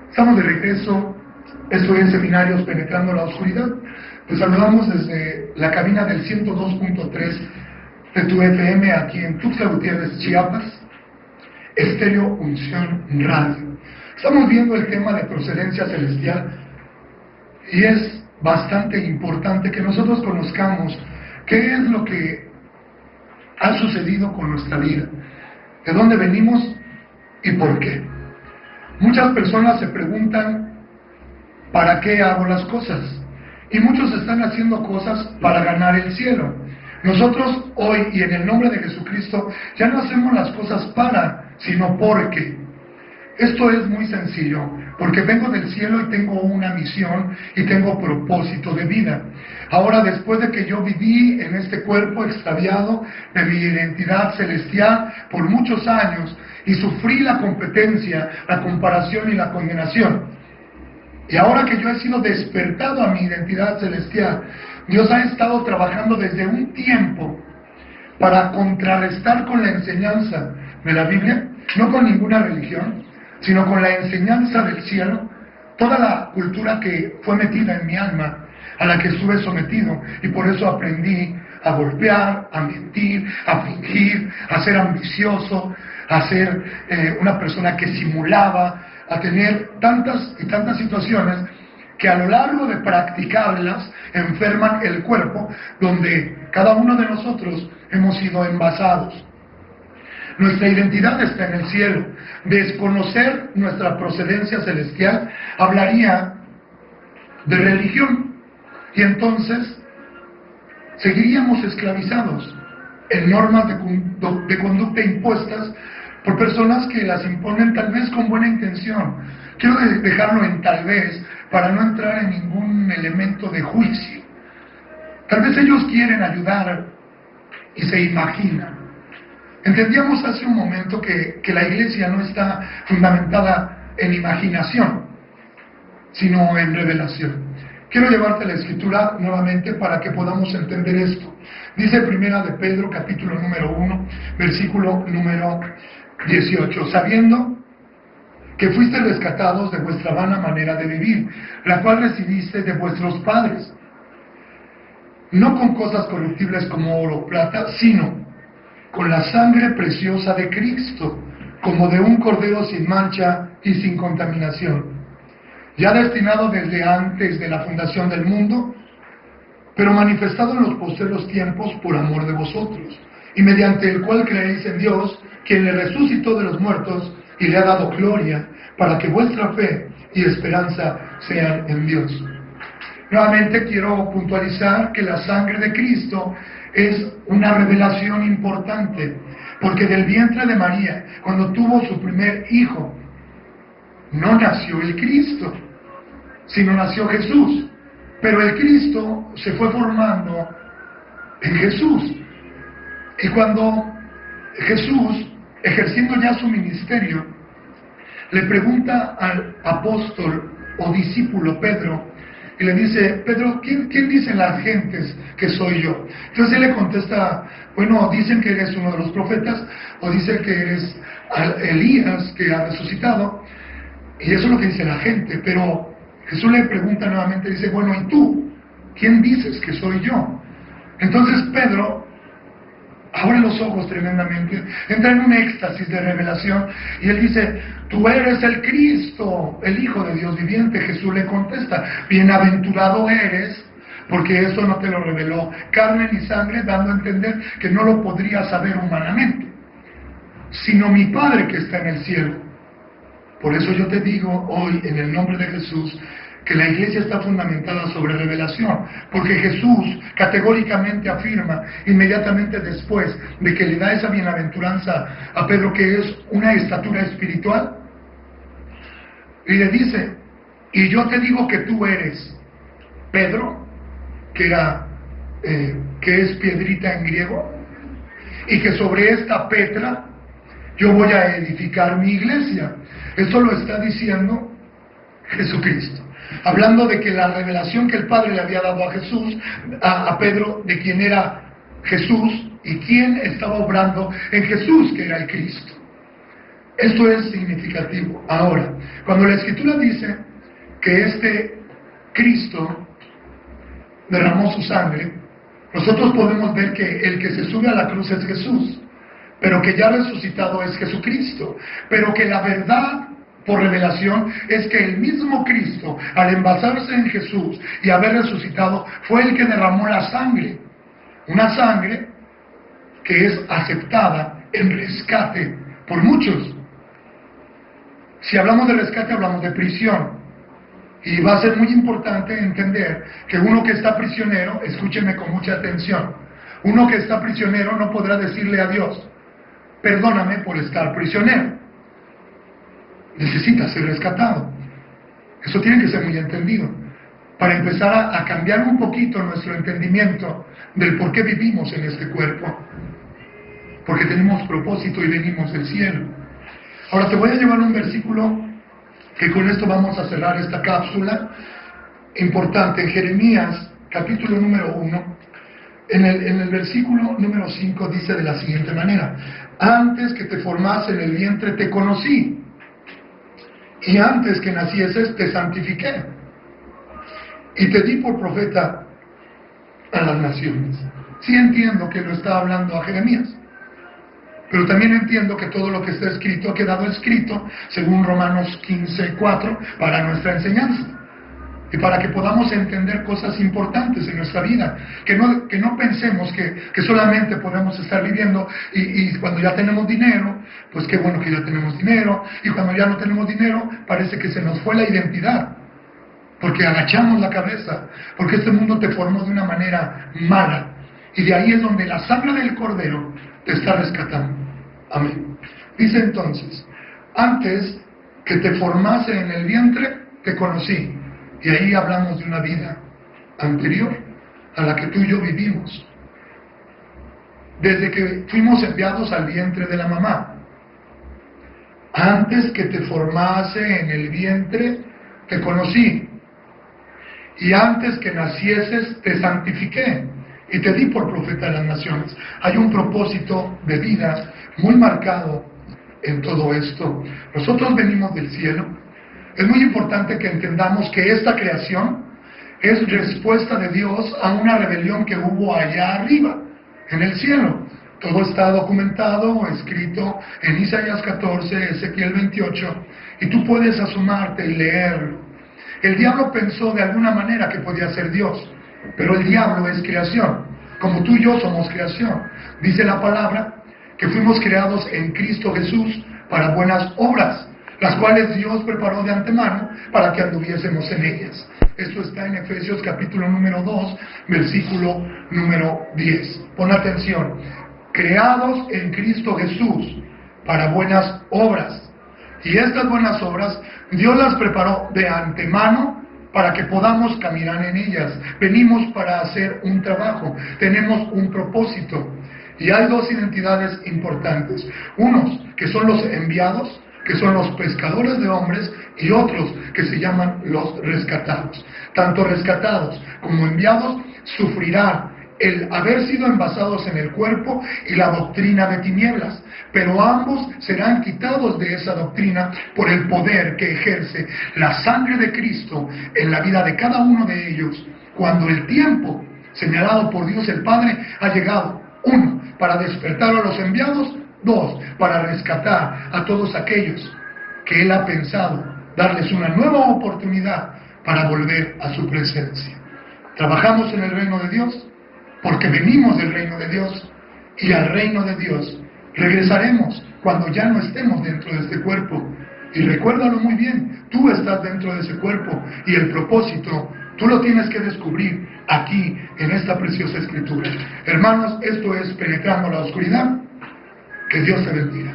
Estamos de regreso. Esto es Seminarios Penetrando la Oscuridad. Te saludamos desde la cabina del 102.3 de tu FM aquí en Tuxtla Gutiérrez, Chiapas, Estéreo Unción Radio. Estamos viendo el tema de procedencia celestial y es bastante importante que nosotros conozcamos qué es lo que ha sucedido con nuestra vida, de dónde venimos y por qué. Muchas personas se preguntan, ¿para qué hago las cosas? Y muchos están haciendo cosas para ganar el cielo. Nosotros hoy, y en el nombre de Jesucristo, ya no hacemos las cosas para, sino porque. Esto es muy sencillo, porque vengo del cielo y tengo una misión y tengo propósito de vida. Ahora, después de que yo viví en este cuerpo extraviado de mi identidad celestial por muchos años y sufrí la competencia, la comparación y la condenación, y ahora que yo he sido despertado a mi identidad celestial, Dios ha estado trabajando desde un tiempo para contrarrestar con la enseñanza de la Biblia, no con ninguna religión, sino con la enseñanza del cielo, toda la cultura que fue metida en mi alma, a la que estuve sometido, y por eso aprendí a golpear, a mentir, a fingir, a ser ambicioso, a ser una persona que simulaba, a tener tantas y tantas situaciones que a lo largo de practicarlas enferman el cuerpo, donde cada uno de nosotros hemos sido envasados. Nuestra identidad está en el cielo. Desconocer nuestra procedencia celestial hablaría de religión, y entonces seguiríamos esclavizados en normas de conducta impuestas por personas que las imponen tal vez con buena intención. Quiero dejarlo en tal vez para no entrar en ningún elemento de juicio. Tal vez ellos quieren ayudar y se imaginan. Entendíamos hace un momento que la iglesia no está fundamentada en imaginación, sino en revelación. Quiero llevarte a la escritura nuevamente para que podamos entender esto. Dice Primera de Pedro, capítulo número 1, versículo número 18. Sabiendo que fuiste rescatados de vuestra vana manera de vivir, la cual recibiste de vuestros padres, no con cosas corruptibles como oro o plata, sino con la sangre preciosa de Cristo, como de un cordero sin mancha y sin contaminación, ya destinado desde antes de la fundación del mundo, pero manifestado en los postreros tiempos por amor de vosotros, y mediante el cual creéis en Dios, quien le resucitó de los muertos y le ha dado gloria, para que vuestra fe y esperanza sean en Dios. Nuevamente quiero puntualizar que la sangre de Cristo es una revelación importante, porque del vientre de María, cuando tuvo su primer hijo, no nació el Cristo, sino nació Jesús. Pero el Cristo se fue formando en Jesús. Y cuando Jesús, ejerciendo ya su ministerio, le pregunta al apóstol o discípulo Pedro, y le dice, Pedro, ¿quién dicen las gentes que soy yo? Entonces él le contesta, bueno, dicen que eres uno de los profetas, o dicen que eres Elías que ha resucitado, y eso es lo que dice la gente. Pero Jesús le pregunta nuevamente, dice, bueno, ¿y tú? ¿Quién dices que soy yo? Entonces Pedro abre los ojos tremendamente, entra en un éxtasis de revelación, y él dice, tú eres el Cristo, el Hijo de Dios viviente. Jesús le contesta, bienaventurado eres, porque eso no te lo reveló carne ni sangre, dando a entender que no lo podría saber humanamente, sino mi Padre que está en el cielo. Por eso yo te digo hoy, en el nombre de Jesús, que la iglesia está fundamentada sobre revelación, porque Jesús categóricamente afirma, inmediatamente después de que le da esa bienaventuranza a Pedro, que es una estatura espiritual, y le dice, y yo te digo que tú eres Pedro, que es piedrita en griego, y que sobre esta Petra yo voy a edificar mi iglesia. Esto lo está diciendo Jesucristo, hablando de que la revelación que el Padre le había dado a Jesús, a Pedro, de quién era Jesús y quién estaba obrando en Jesús, que era el Cristo. Esto es significativo. Ahora, cuando la Escritura dice que este Cristo derramó su sangre, nosotros podemos ver que el que se sube a la cruz es Jesús, pero que ya resucitado es Jesucristo, pero que la verdad por revelación es que el mismo Cristo, al envasarse en Jesús y haber resucitado, fue el que derramó la sangre, una sangre que es aceptada en rescate por muchos. Si hablamos de rescate, hablamos de prisión. Y va a ser muy importante entender que uno que está prisionero, escúcheme con mucha atención, uno que está prisionero no podrá decirle a Dios, perdóname por estar prisionero. Necesita ser rescatado. Eso tiene que ser muy entendido. Para empezar a cambiar un poquito nuestro entendimiento del por qué vivimos en este cuerpo. Porque tenemos propósito y venimos del cielo. Ahora te voy a llevar un versículo que con esto vamos a cerrar esta cápsula importante. En Jeremías, capítulo número 1, en el versículo número 5 dice de la siguiente manera: antes que te formase en el vientre te conocí, y antes que nacieses te santifiqué, y te di por profeta a las naciones. Sí entiendo que lo está hablando a Jeremías, pero también entiendo que todo lo que está escrito ha quedado escrito, según Romanos 15:4, para nuestra enseñanza. Y para que podamos entender cosas importantes en nuestra vida. Que no pensemos que solamente podemos estar viviendo y cuando ya tenemos dinero, pues qué bueno que ya tenemos dinero. Y cuando ya no tenemos dinero, parece que se nos fue la identidad. Porque agachamos la cabeza. Porque este mundo te formó de una manera mala. Y de ahí es donde la sangre del Cordero te está rescatando. Amén. Dice entonces: antes que te formase en el vientre, te conocí. Y ahí hablamos de una vida anterior a la que tú y yo vivimos. Desde que fuimos enviados al vientre de la mamá. Antes que te formase en el vientre, te conocí. Y antes que nacieses, te santifiqué. Y te di por profeta de las naciones. Hay un propósito de vida muy marcado en todo esto. Nosotros venimos del cielo. Es muy importante que entendamos que esta creación es respuesta de Dios a una rebelión que hubo allá arriba, en el cielo. Todo está documentado, escrito en Isaías 14, Ezequiel 28, y tú puedes asomarte y leerlo. El diablo pensó de alguna manera que podía ser Dios, pero el diablo es creación, como tú y yo somos creación. Dice la palabra que fuimos creados en Cristo Jesús para buenas obras, las cuales Dios preparó de antemano para que anduviésemos en ellas. Esto está en Efesios capítulo número 2, versículo número 10. Pon atención. Creados en Cristo Jesús para buenas obras. Y estas buenas obras Dios las preparó de antemano para que podamos caminar en ellas. Venimos para hacer un trabajo, tenemos un propósito. Y hay dos identidades importantes. Unos que son los enviados, que son los pescadores de hombres, y otros que se llaman los rescatados. Tanto rescatados como enviados sufrirán el haber sido envasados en el cuerpo y la doctrina de tinieblas, pero ambos serán quitados de esa doctrina por el poder que ejerce la sangre de Cristo en la vida de cada uno de ellos, cuando el tiempo señalado por Dios el Padre ha llegado. 1, para despertar a los enviados. 2, para rescatar a todos aquellos que Él ha pensado darles una nueva oportunidad para volver a su presencia. Trabajamos en el reino de Dios porque venimos del reino de Dios, y al reino de Dios regresaremos cuando ya no estemos dentro de este cuerpo. Y recuérdalo muy bien, tú estás dentro de ese cuerpo, y el propósito tú lo tienes que descubrir aquí en esta preciosa escritura. Hermanos, esto es Penetrando la Oscuridad. Que Dios te bendiga.